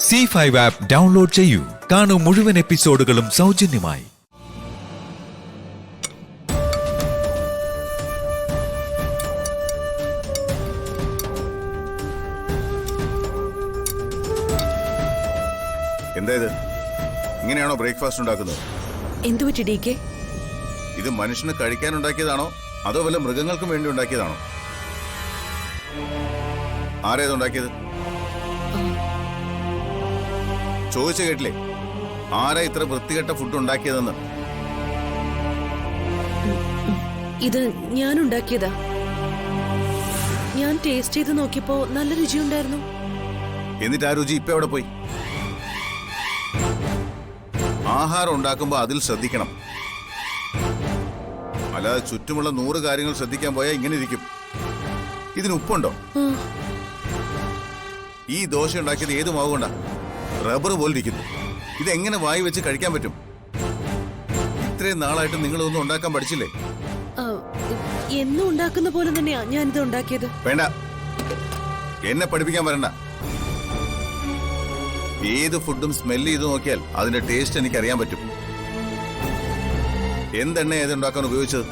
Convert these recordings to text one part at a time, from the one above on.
C5 app download ചെയ്യൂ. കാണൂ മുഴുവൻ എപ്പിസോഡുകളും സൗജന്യമായി. എന്തായത്? ഇങ്ങനെയാണോ ബ്രേക്ക്ഫാസ്റ്റ് ഉണ്ടാക്കുന്നത്? എന്തുപറ്റി DK? ഇത് മനുഷ്യന് കഴിക്കാൻ ഉണ്ടാക്കിയതാണോ അതോ വല്ല മൃഗങ്ങൾക്കും വേണ്ടി ഉണ്ടാക്കിയതാണോ? ആരേത് ഉണ്ടാക്കിയത്? ചോദിച്ചു കേട്ടില്ലേ, ആരാ ഇത്ര വൃത്തികെട്ട ഫുഡ് ഉണ്ടാക്കിയതെന്ന്? ഇത് ഞാൻ ഉണ്ടാക്കിയതാ. ഞാൻ ടേസ്റ്റ് ചെയ്ത് നോക്കിയപ്പോ നല്ല രുചിയുണ്ടായിരുന്നു. എന്നിട്ട് ആ രുചി ഇപ്പൊ എവിടെ പോയി? ആഹാരം ഉണ്ടാക്കുമ്പോ അതിൽ ശ്രദ്ധിക്കണം, അല്ലാതെ ചുറ്റുമുള്ള 100 കാര്യങ്ങൾ ശ്രദ്ധിക്കാൻ പോയാൽ ഇങ്ങനെ ഇരിക്കും. ഇതിന് ഉപ്പുണ്ടോ? ഈ ദോശ ഉണ്ടാക്കിയത് ഏത് മാവ് കൊണ്ടാ? റബ്ബർ പോലിരിക്കുന്നു. ഇതെങ്ങനെ വായി വെച്ച് കഴിക്കാൻ പറ്റും? ഇത്രയും നാളായിട്ട് നിങ്ങളൊന്നും ഉണ്ടാക്കാൻ പഠിച്ചില്ലേ? എന്നും ഉണ്ടാക്കുന്ന പോലെ തന്നെയാ ഞാനിത് ഉണ്ടാക്കിയത്. വേണ്ട, എന്നെ പഠിപ്പിക്കാൻ വരണ്ട. ഏത് ഫുഡും സ്മെല് ചെയ്ത് നോക്കിയാൽ അതിന്റെ ടേസ്റ്റ് എനിക്ക് അറിയാൻ പറ്റും. എന്തെണ്ണ ഏതുണ്ടാക്കാൻ ഉപയോഗിച്ചത്?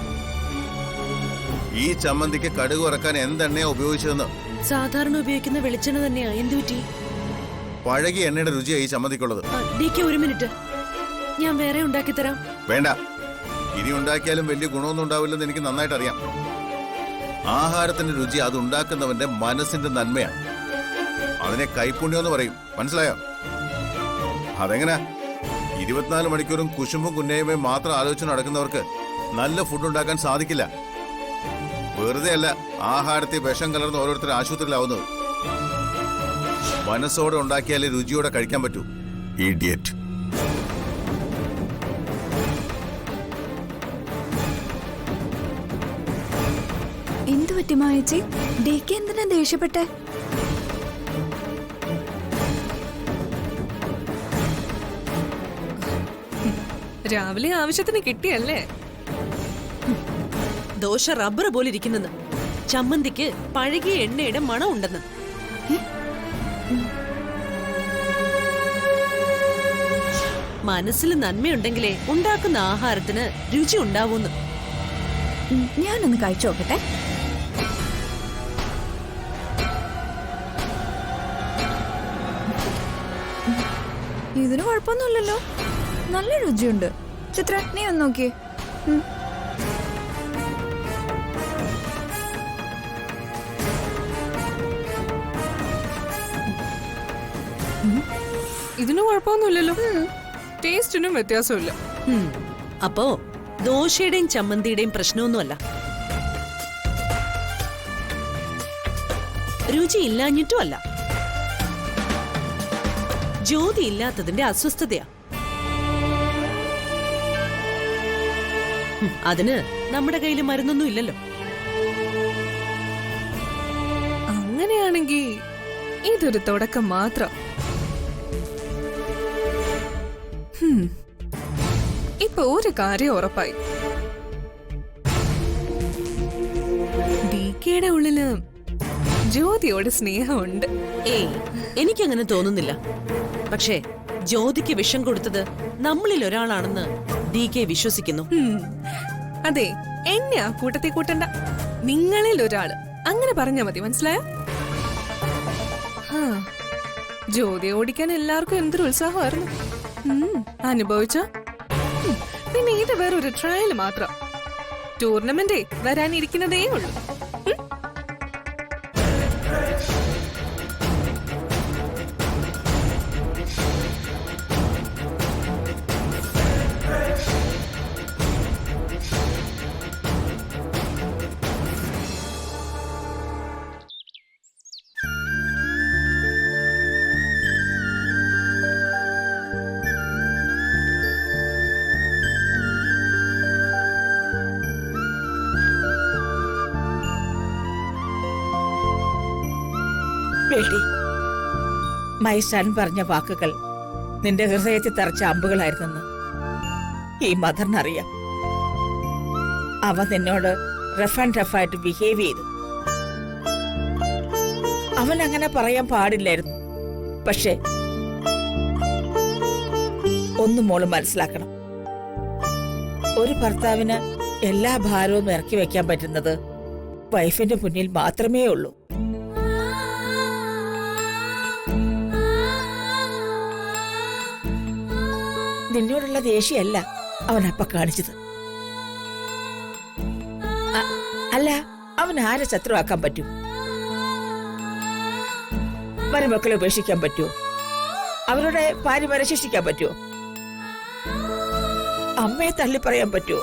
ഈ ചമ്മന്തിക്ക് കടുക് വറക്കാൻ എന്തെണ്ണയാ ഉപയോഗിച്ചതെന്ന്? സാധാരണ ഉപയോഗിക്കുന്ന വെളിച്ചെണ്ണ തന്നെയാ. എന്തുപറ്റി? പഴകിയ എണ്ണയുടെ രുചിയാ ഈ ചമ്മന്തിക്കുള്ളത്. DK, ഒരു മിനിറ്റ്, ഞാൻ വേറെ ഉണ്ടാക്കി തരാം. വേണ്ട, ഇനി ഉണ്ടാക്കിയാലും വലിയ ഗുണമൊന്നും ഉണ്ടാവില്ലെന്ന് എനിക്ക് നന്നായിട്ട് അറിയാം. ആഹാരത്തിന്റെ രുചി അത് ഉണ്ടാക്കുന്നവന്റെ മനസ്സിന്റെ നന്മയാണ്. അതിനെ കൈപ്പുണ്യം എന്ന് പറയും, മനസ്സിലായോ? അതെങ്ങനാ? 24 മണിക്കൂറും കുശുമ്പും കുന്നയുമേ മാത്രം ആലോചിച്ച് നടക്കുന്നവർക്ക് നല്ല ഫുഡ് ഉണ്ടാക്കാൻ സാധിക്കില്ല. വെറുതെ അല്ല ആഹാരത്തിൽ വിഷം കലർന്ന് ഓരോരുത്തർ ആശുപത്രിയിലാവുന്നത്. മനസ്സോടെ ഉണ്ടാക്കിയാലേ രുചിയോടെ കഴിക്കാൻ പറ്റൂ. ഇഡിയറ്റ്. എന്തു പറ്റി മായച്ചി? DK എന്തിനാ ദേഷ്യപ്പെട്ടെ? രാവിലെ ആവശ്യത്തിന് കിട്ടിയല്ലേ? ദോശ റബ്ബർ പോലെ ഇരിക്കുന്നെന്ന്, ചമ്മന്തിക്ക് പഴകിയ എണ്ണയുടെ മണം ഉണ്ടെന്ന്. മനസ്സിൽ നന്മയുണ്ടെങ്കിലേ ഉണ്ടാക്കുന്ന ആഹാരത്തിന് രുചി ഉണ്ടാവൂന്ന്. ഞാനൊന്ന് കഴിച്ചു നോക്കട്ടെ. ഇതിന് കുഴപ്പമൊന്നുമില്ലല്ലോ, നല്ല രുചിയുണ്ട്. ചിത്ര, നീ ഒന്ന് നോക്കിയേ. ഇതിന് കുഴപ്പമൊന്നുമില്ലല്ലോ, ടേസ്റ്റിനും വ്യത്യാസമില്ല. അപ്പോ ദോശയുടെയും ചമ്മന്തിയുടെയും പ്രശ്നമൊന്നുമല്ല, രുചി ഇല്ലാഞ്ഞിട്ടും അല്ല, ജ്യോതി ഇല്ലാത്തതിന്റെ അസ്വസ്ഥതയാ. അതിന് നമ്മുടെ കയ്യിൽ മരുന്നൊന്നും ഇല്ലല്ലോ. അങ്ങനെയാണെങ്കിൽ ഇതൊരു തുടക്കം മാത്രം. ഇപ്പൊ ഒരു കാര്യം ഉറപ്പായി, DKയുടെ ഉള്ളില് ജ്യോതിയോട് സ്നേഹമുണ്ട്. ഏയ്, എനിക്കങ്ങനെ തോന്നുന്നില്ല. പക്ഷേ ജ്യോതിക്ക് വിഷം കൊടുത്തത് നമ്മളിൽ ഒരാളാണെന്ന് DK വിശ്വസിക്കുന്നു. അതെ, എന്നെ ആ കൂട്ടത്തിൽ കൂട്ടണ്ട, നിങ്ങളിൽ ഒരാള്. അങ്ങനെ പറഞ്ഞാ മതി, മനസ്സിലായോ? ജ്യോതിയെ ഓടിക്കാൻ എല്ലാവർക്കും എന്തൊരു ഉത്സാഹമായിരുന്നു. അനുഭവിച്ചോ? പിന്നെ ഇത് വേറൊരു ട്രയൽ മാത്രം. ടൂർണമെന്റ് വരാനിരിക്കുന്നതേ ഉള്ളൂ. വേണ്ടി മൈസാൻ പറഞ്ഞ വാക്കുകൾ നിന്റെ ഹൃദയത്തിൽ തറച്ച അമ്പുകളായിരുന്നെന്ന് ഈ മദറിനറിയാം. അവ നിന്നോട് റഫ് ആൻഡ് ടഫായിട്ട് ബിഹേവ് ചെയ്തു. അവൻ അങ്ങനെ പറയാൻ പാടില്ലായിരുന്നു. പക്ഷെ ഒന്നും മോള് മനസ്സിലാക്കണം. ഒരു ഭർത്താവിന് എല്ലാ ഭാരവും ഇറക്കി വെക്കാൻ പറ്റുന്നത് വൈഫിന്റെ മുന്നിൽ മാത്രമേ ഉള്ളൂ. നിന്നോടുള്ള ദേഷ്യമല്ല അവനപ്പ കാണിച്ചത്. അല്ല, അവൻ ആരെ ശത്രുവാക്കാൻ പറ്റൂ? മരുമക്കളെ ഉപേക്ഷിക്കാൻ പറ്റുമോ? അവരുടെ ഭാര്യമാരെ ശിക്ഷിക്കാൻ പറ്റുമോ? അമ്മയെ തള്ളി പറയാൻ പറ്റുമോ?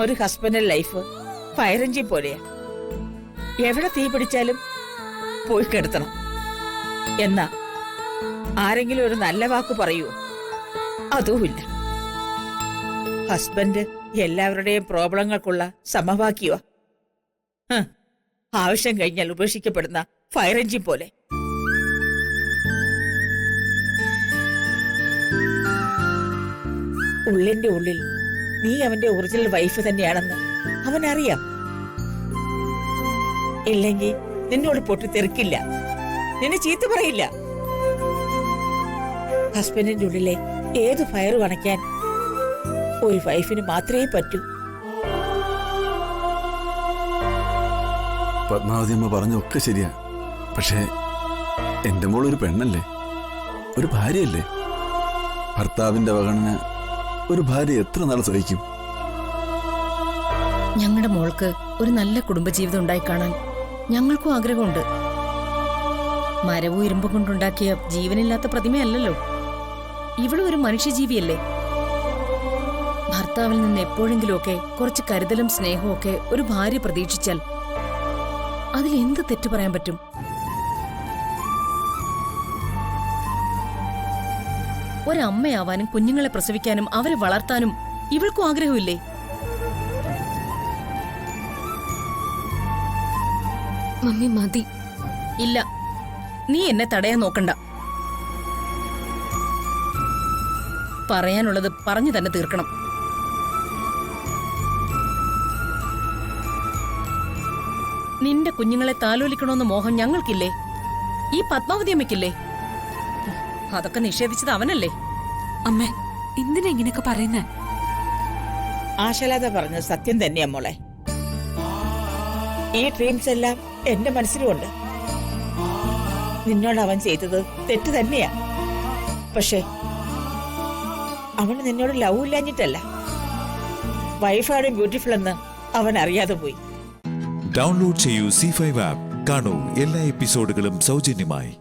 ഒരു ഹസ്ബൻഡ് ലൈഫ് ഫയർ എഞ്ചിൻ പോലെയാ. എവിടെ തീ പിടിച്ചാലും പോയി കെടുത്തണം. എന്നാ ആരെങ്കിലും ഒരു നല്ല വാക്ക് പറയൂ? അതുമില്ല. ഹസ്ബൻഡ് എല്ലാവരുടെയും പ്രോബ്ലങ്ങൾക്കുള്ള സമവാക്യവാ. ആവശ്യം കഴിഞ്ഞാൽ ഉപേക്ഷിക്കപ്പെടുന്ന ഫയർ എഞ്ചിൻ പോലെ. ഉള്ളിന്റെ ഉള്ളിൽ നീ അവന്റെ ഒറിജിനൽ വൈഫ് തന്നെയാണെന്ന് അവനറിയാം. ഇല്ലെങ്കിൽ നിന്നോട് പൊട്ടിത്തെറിക്കില്ല, നിന്നെ ചീത്ത പറയില്ല. ഹസ്ബൻഡിന്റെ ഉള്ളിലെ ഏത് ഫയർ അണയ്ക്കാൻ ഒരു വൈഫിന് മാത്രമേ പറ്റൂ. പത്മാവതി അമ്മ പറഞ്ഞൊക്കെ ശരിയാ. പക്ഷേ എന്റെ മോൾ ഒരു പെണ്ണല്ലേ, ഒരു ഭാര്യയല്ലേ. ഭർത്താവിന്റെ അവഗണന ഒരു ഭാര്യ എത്ര നാൾ സഹിക്കും? ഞങ്ങളുടെ മോൾക്ക് ഒരു നല്ല കുടുംബജീവിതം ഉണ്ടായി കാണാൻ ഞങ്ങൾക്കും ആഗ്രഹമുണ്ട്. മരവും ഇരുമ്പും കൊണ്ടുണ്ടാക്കിയ ജീവനില്ലാത്ത പ്രതിമയല്ലല്ലോ ഇവളും. ഒരു മനുഷ്യജീവിയല്ലേ. ഭർത്താവിൽ നിന്ന് എപ്പോഴെങ്കിലുമൊക്കെ കുറച്ച് കരുതലും സ്നേഹവും ഒക്കെ ഒരു ഭാര്യ പ്രതീക്ഷിച്ചാൽ അതിൽ എന്ത് തെറ്റു പറയാൻ പറ്റും? ഒരമ്മയാവാനും കുഞ്ഞുങ്ങളെ പ്രസവിക്കാനും അവരെ വളർത്താനും ഇവൾക്കും ആഗ്രഹമില്ലേ? മമ്മി മതി. ഇല്ല, നീ എന്നെ തടയാൻ നോക്കണ്ട. പറയാനുള്ളത് പറഞ്ഞു തന്നെ തീർക്കണം. നിന്റെ കുഞ്ഞുങ്ങളെ താലോലിക്കണമെന്ന മോഹം ഞങ്ങൾക്കില്ലേ? ഈ പത്മാവതി അമ്മയ്ക്കില്ലേ? അതൊക്കെ നിഷേധിച്ചത് അവനല്ലേ? അമ്മ എന്തിനാ ഇങ്ങനെയൊക്കെ പറയുന്നേ? ആശാലത പറഞ്ഞത് സത്യം തന്നെയാ മോളെ. ഈ ഡ്രീംസ് എല്ലാം എന്റെ മനസ്സിലുമുണ്ട്. നിന്നോട് അവൻ ചെയ്തത് തെറ്റ് തന്നെയാ. പക്ഷെ അവന് നിന്നോട് ലവ് ഇല്ലാഞ്ഞിട്ടല്ല, വൈഫാണ് ബ്യൂട്ടിഫുൾ എന്ന് അവൻ അറിയാതെ പോയി. ഡൗൺലോഡ് ചെയ്യൂ C5 ആപ്പ്. കാണൂ എല്ലാ എപ്പിസോഡുകളും സൗജന്യമായി.